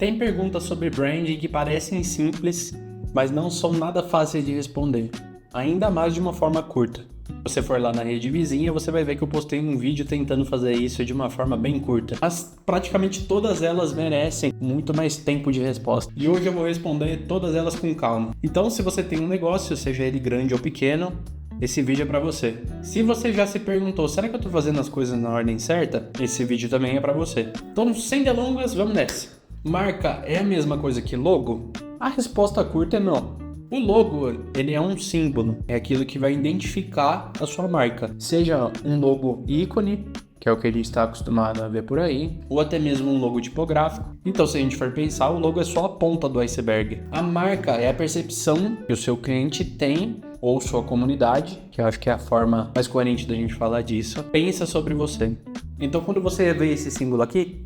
Tem perguntas sobre branding que parecem simples, mas não são nada fáceis de responder, ainda mais de uma forma curta. Se você for lá na rede vizinha, você vai ver que eu postei um vídeo tentando fazer isso de uma forma bem curta. Mas praticamente todas elas merecem muito mais tempo de resposta. E hoje eu vou responder todas elas com calma. Então, se você tem um negócio, seja ele grande ou pequeno, esse vídeo é pra você. Se você já se perguntou, será que eu tô fazendo as coisas na ordem certa? Esse vídeo também é pra você. Então, sem delongas, vamos nessa. Marca é a mesma coisa que logo? A resposta curta é não. O logo, ele é um símbolo, é aquilo que vai identificar a sua marca. Seja um logo ícone, que é o que a gente está acostumado a ver por aí, ou até mesmo um logo tipográfico. Então, se a gente for pensar, o logo é só a ponta do iceberg. A marca é a percepção que o seu cliente tem, ou sua comunidade, que eu acho que é a forma mais coerente da gente falar disso, pensa sobre você. Então, quando você vê esse símbolo aqui,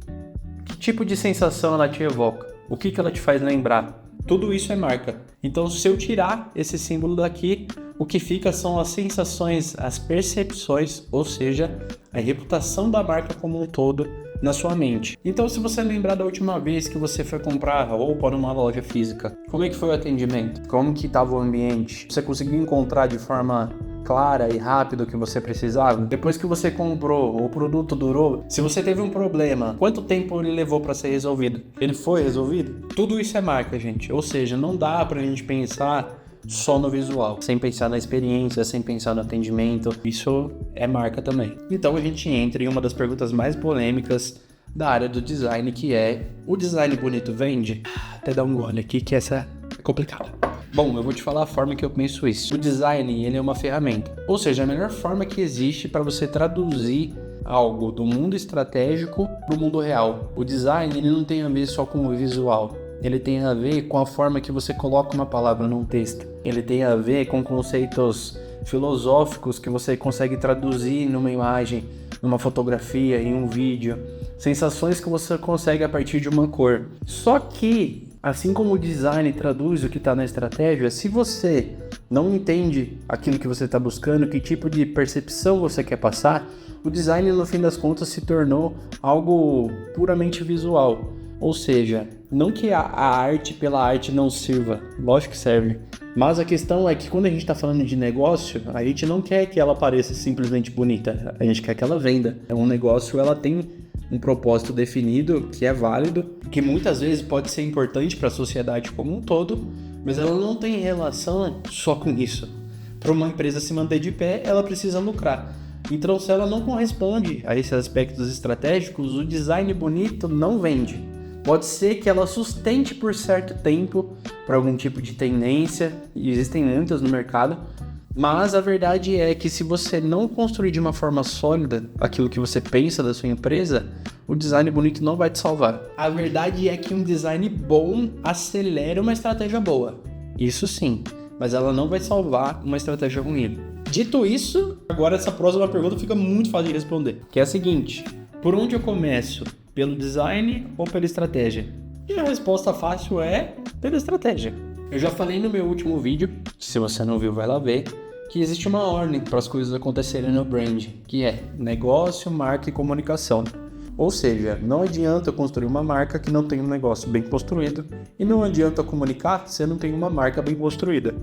que tipo de sensação ela te evoca? O que ela te faz lembrar? Tudo isso é marca. Então, se eu tirar esse símbolo daqui, o que fica são as sensações, as percepções, ou seja, a reputação da marca como um todo na sua mente. Então, se você lembrar da última vez que você foi comprar roupa numa loja física, como é que foi o atendimento? Como que estava o ambiente? Você conseguiu encontrar de forma clara e rápida o que você precisava? Depois que você comprou, o produto durou? Se você teve um problema, quanto tempo ele levou para ser resolvido? Ele foi resolvido? Tudo isso é marca, gente. Ou seja, não dá pra gente pensar só no visual, sem pensar na experiência, sem pensar no atendimento. Isso é marca também. Então a gente entra em uma das perguntas mais polêmicas da área do design, que é: o design bonito vende? Até dar um gole aqui, que essa é complicada. Bom, eu vou te falar a forma que eu penso isso. O design, ele é uma ferramenta. Ou seja, a melhor forma que existe para você traduzir algo do mundo estratégico para o mundo real. O design, ele não tem a ver só com o visual. Ele tem a ver com a forma que você coloca uma palavra num texto. Ele tem a ver com conceitos filosóficos que você consegue traduzir numa imagem, numa fotografia, em um vídeo. Sensações que você consegue a partir de uma cor. Só que, assim como o design traduz o que está na estratégia, se você não entende aquilo que você está buscando, que tipo de percepção você quer passar, o design, no fim das contas, se tornou algo puramente visual. Ou seja, não que a arte pela arte não sirva, lógico que serve, mas a questão é que quando a gente está falando de negócio, a gente não quer que ela pareça simplesmente bonita, a gente quer que ela venda. Um negócio, ela tem um propósito definido, que é válido, que muitas vezes pode ser importante para a sociedade como um todo, mas ela não tem relação só com isso. Para uma empresa se manter de pé, ela precisa lucrar. Então, se ela não corresponde a esses aspectos estratégicos, o design bonito não vende. Pode ser que ela sustente por certo tempo para algum tipo de tendência, e existem muitas no mercado, mas a verdade é que se você não construir de uma forma sólida aquilo que você pensa da sua empresa, o design bonito não vai te salvar. A verdade é que um design bom acelera uma estratégia boa, isso sim, mas ela não vai salvar uma estratégia ruim. Dito isso, agora essa próxima pergunta fica muito fácil de responder, que é a seguinte: por onde eu começo? Pelo design ou pela estratégia? E a resposta fácil é pela estratégia. Eu já falei no meu último vídeo, se você não viu, vai lá ver, que existe uma ordem para as coisas acontecerem no brand, que é negócio, marca e comunicação. Ou seja, não adianta eu construir uma marca que não tem um negócio bem construído, e não adianta comunicar se eu não tenho uma marca bem construída.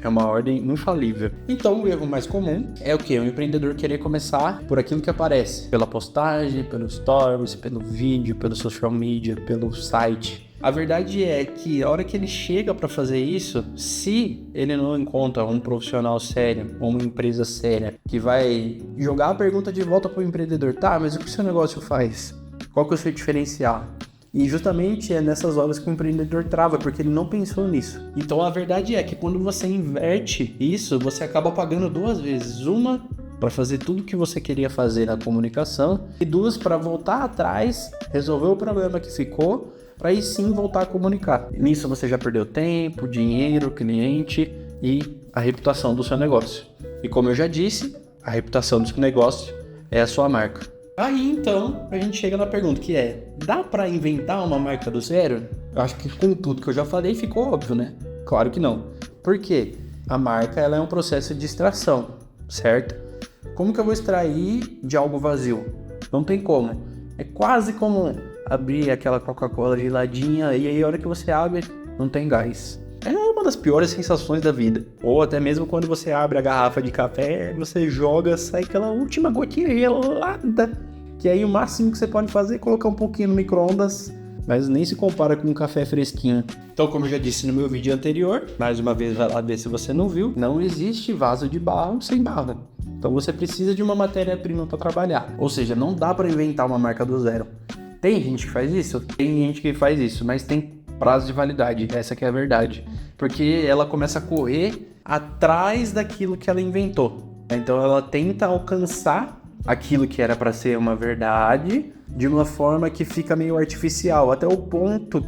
É uma ordem infalível. Então, o erro mais comum é o quê? O empreendedor querer começar por aquilo que aparece. Pela postagem, pelos stories, pelo vídeo, pelo social media, pelo site. A verdade é que a hora que ele chega para fazer isso, se ele não encontra um profissional sério, ou uma empresa séria, que vai jogar a pergunta de volta para o empreendedor: tá, mas o que o seu negócio faz? Qual que é o seu diferencial? E justamente é nessas horas que o empreendedor trava, porque ele não pensou nisso. Então a verdade é que quando você inverte isso, você acaba pagando duas vezes. Uma, para fazer tudo o que você queria fazer na comunicação, e duas, para voltar atrás, resolver o problema que ficou, para aí sim voltar a comunicar. Nisso você já perdeu tempo, dinheiro, cliente e a reputação do seu negócio. E como eu já disse, a reputação do seu negócio é a sua marca. Aí então a gente chega na pergunta que é: dá pra inventar uma marca do zero? Eu acho que com tudo que eu já falei ficou óbvio, né? Claro que não. Por quê? A marca, ela é um processo de extração, certo? Como que eu vou extrair de algo vazio? Não tem como. É quase como abrir aquela Coca-Cola geladinha e aí a hora que você abre, não tem gás. É uma das piores sensações da vida. Ou até mesmo quando você abre a garrafa de café, você joga, sai aquela última gotinha gelada. Que aí o máximo que você pode fazer é colocar um pouquinho no micro-ondas, mas nem se compara com um café fresquinho. Então, como eu já disse no meu vídeo anterior, mais uma vez vai lá ver se você não viu, não existe vaso de barro sem barra. Então você precisa de uma matéria-prima para trabalhar. Ou seja, não dá para inventar uma marca do zero. Tem gente que faz isso? Tem gente que faz isso, mas tem prazo de validade, essa que é a verdade. Porque ela começa a correr atrás daquilo que ela inventou. Então ela tenta alcançar aquilo que era para ser uma verdade de uma forma que fica meio artificial, até o ponto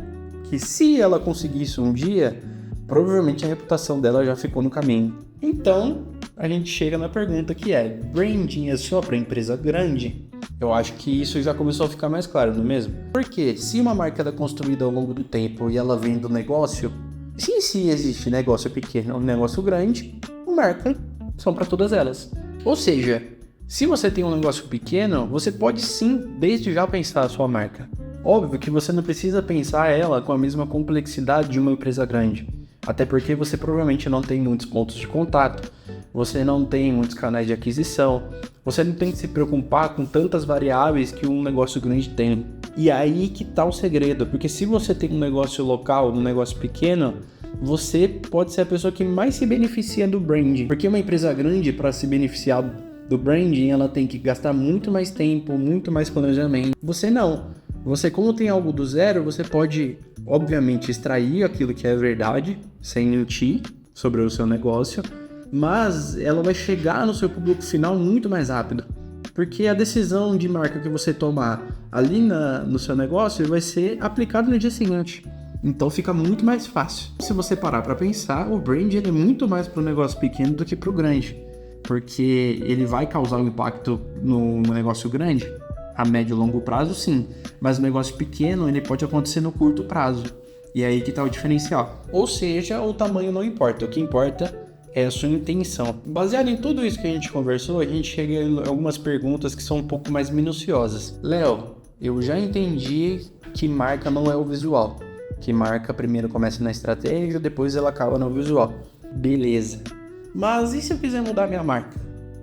que se ela conseguisse um dia, provavelmente a reputação dela já ficou no caminho. Então, a gente chega na pergunta que é: branding é só para empresa grande? Eu acho que isso já começou a ficar mais claro, não é mesmo? Porque se uma marca é construída ao longo do tempo e ela vem do negócio, se existe negócio pequeno ou negócio grande, marca são para todas elas. Ou seja, se você tem um negócio pequeno, você pode sim, desde já, pensar a sua marca. Óbvio que você não precisa pensar ela com a mesma complexidade de uma empresa grande. Até porque você provavelmente não tem muitos pontos de contato, você não tem muitos canais de aquisição, você não tem que se preocupar com tantas variáveis que um negócio grande tem. E aí que tá o segredo, porque se você tem um negócio local, um negócio pequeno, você pode ser a pessoa que mais se beneficia do branding. Porque uma empresa grande, para se beneficiar do branding, ela tem que gastar muito mais tempo, muito mais planejamento. Você não. Você, como tem algo do zero, você pode, obviamente, extrair aquilo que é verdade, sem mentir sobre o seu negócio, mas ela vai chegar no seu público final muito mais rápido. Porque a decisão de marca que você tomar ali no seu negócio vai ser aplicada no dia seguinte. Então fica muito mais fácil. Se você parar para pensar, o brand ele é muito mais para o negócio pequeno do que para o grande. Porque ele vai causar um impacto no negócio grande, a médio e longo prazo sim, mas o negócio pequeno ele pode acontecer no curto prazo. E é aí que está o diferencial. Ou seja, o tamanho não importa, o que importa é a sua intenção. Baseado em tudo isso que a gente conversou, a gente chega em algumas perguntas que são um pouco mais minuciosas. Léo, eu já entendi que marca não é o visual. Que marca primeiro começa na estratégia, depois ela acaba no visual. Beleza. Mas e se eu quiser mudar minha marca?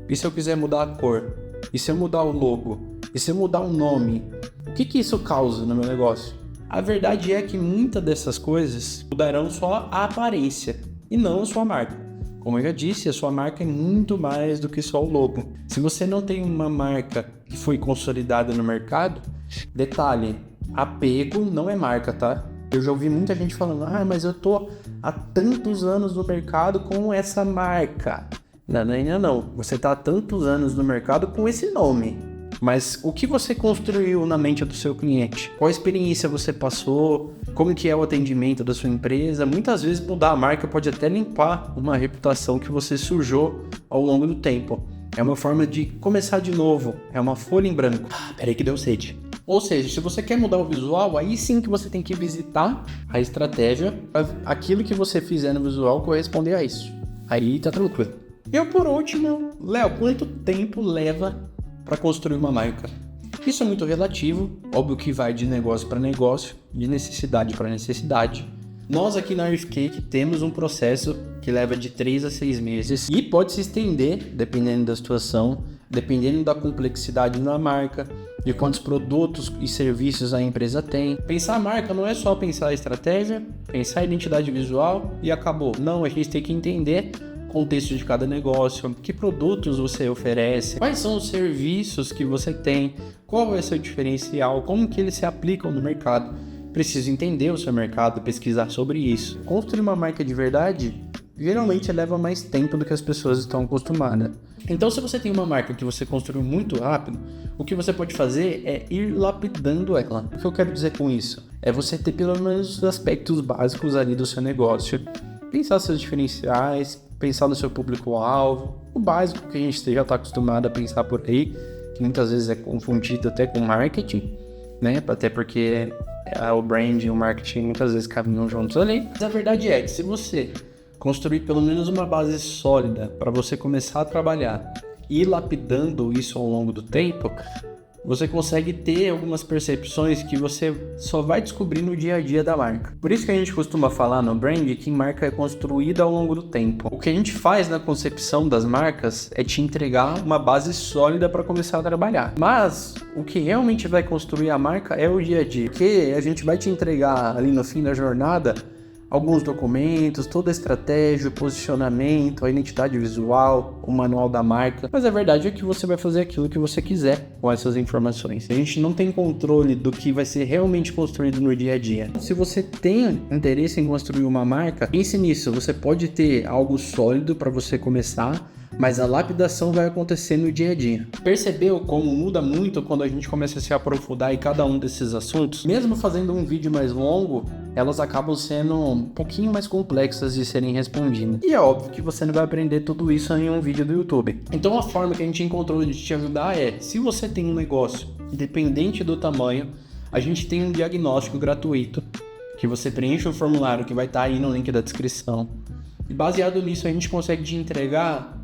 E se eu quiser mudar a cor? E se eu mudar o logo? E se eu mudar o nome? O que isso causa no meu negócio? A verdade é que muitas dessas coisas mudarão só a aparência e não a sua marca. Como eu já disse, a sua marca é muito mais do que só o logo. Se você não tem uma marca que foi consolidada no mercado, detalhe, apego não é marca, tá? Eu já ouvi muita gente falando, mas eu tô há tantos anos no mercado com essa marca. Não. Você tá há tantos anos no mercado com esse nome. Mas o que você construiu na mente do seu cliente? Qual experiência você passou? Como que é o atendimento da sua empresa? Muitas vezes mudar a marca pode até limpar uma reputação que você sujou ao longo do tempo. É uma forma de começar de novo. É uma folha em branco. Peraí que deu sede. Ou seja, se você quer mudar o visual, aí sim que você tem que visitar a estratégia para aquilo que você fizer no visual corresponder a isso. Aí tá tranquilo. E por último, Léo, quanto tempo leva para construir uma marca? Isso é muito relativo, óbvio que vai de negócio para negócio, de necessidade para necessidade. Nós aqui na Earthcake temos um processo que leva de 3 a 6 meses e pode se estender, dependendo da situação, dependendo da complexidade da marca, de quantos produtos e serviços a empresa tem. Pensar a marca não é só pensar a estratégia, pensar a identidade visual e acabou. Não, a gente tem que entender o contexto de cada negócio, que produtos você oferece, quais são os serviços que você tem, qual é o seu diferencial, como que eles se aplicam no mercado. Precisa entender o seu mercado, pesquisar sobre isso. Construir uma marca de verdade geralmente leva mais tempo do que as pessoas estão acostumadas. Então, se você tem uma marca que você construiu muito rápido, o que você pode fazer é ir lapidando ela. O que eu quero dizer com isso? É você ter pelo menos os aspectos básicos ali do seu negócio, pensar seus diferenciais, pensar no seu público-alvo, o básico que a gente já está acostumado a pensar por aí, que muitas vezes é confundido até com marketing, né? Até porque o brand e o marketing muitas vezes caminham juntos ali. Mas a verdade é que se você construir pelo menos uma base sólida para você começar a trabalhar e ir lapidando isso ao longo do tempo, você consegue ter algumas percepções que você só vai descobrir no dia a dia da marca. Por isso que a gente costuma falar no brand que marca é construída ao longo do tempo. O que a gente faz na concepção das marcas é te entregar uma base sólida para começar a trabalhar. Mas o que realmente vai construir a marca é o dia a dia, porque a gente vai te entregar ali no fim da jornada alguns documentos, toda a estratégia, o posicionamento, a identidade visual, o manual da marca. Mas a verdade é que você vai fazer aquilo que você quiser com essas informações. A gente não tem controle do que vai ser realmente construído no dia a dia. Se você tem interesse em construir uma marca, pense nisso. Você pode ter algo sólido para você começar, mas a lapidação vai acontecer no dia a dia. Percebeu como muda muito quando a gente começa a se aprofundar em cada um desses assuntos? Mesmo fazendo um vídeo mais longo, elas acabam sendo um pouquinho mais complexas de serem respondidas. E é óbvio que você não vai aprender tudo isso em um vídeo do YouTube. Então a forma que a gente encontrou de te ajudar é, se você tem um negócio, independente do tamanho, a gente tem um diagnóstico gratuito, que você preenche o formulário que vai estar aí no link da descrição. E baseado nisso a gente consegue te entregar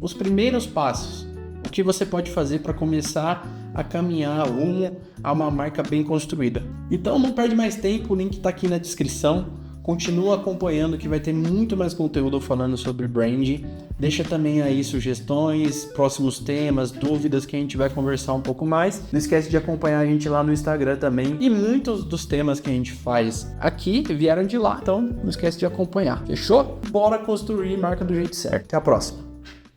os primeiros passos, o que você pode fazer para começar a caminhar rumo a uma marca bem construída. Então não perde mais tempo, o link está aqui na descrição. Continua acompanhando que vai ter muito mais conteúdo falando sobre brand. Deixa também aí sugestões, próximos temas, dúvidas que a gente vai conversar um pouco mais. Não esquece de acompanhar a gente lá no Instagram também. E muitos dos temas que a gente faz aqui vieram de lá, então não esquece de acompanhar. Fechou? Bora construir marca do jeito certo. Até a próxima.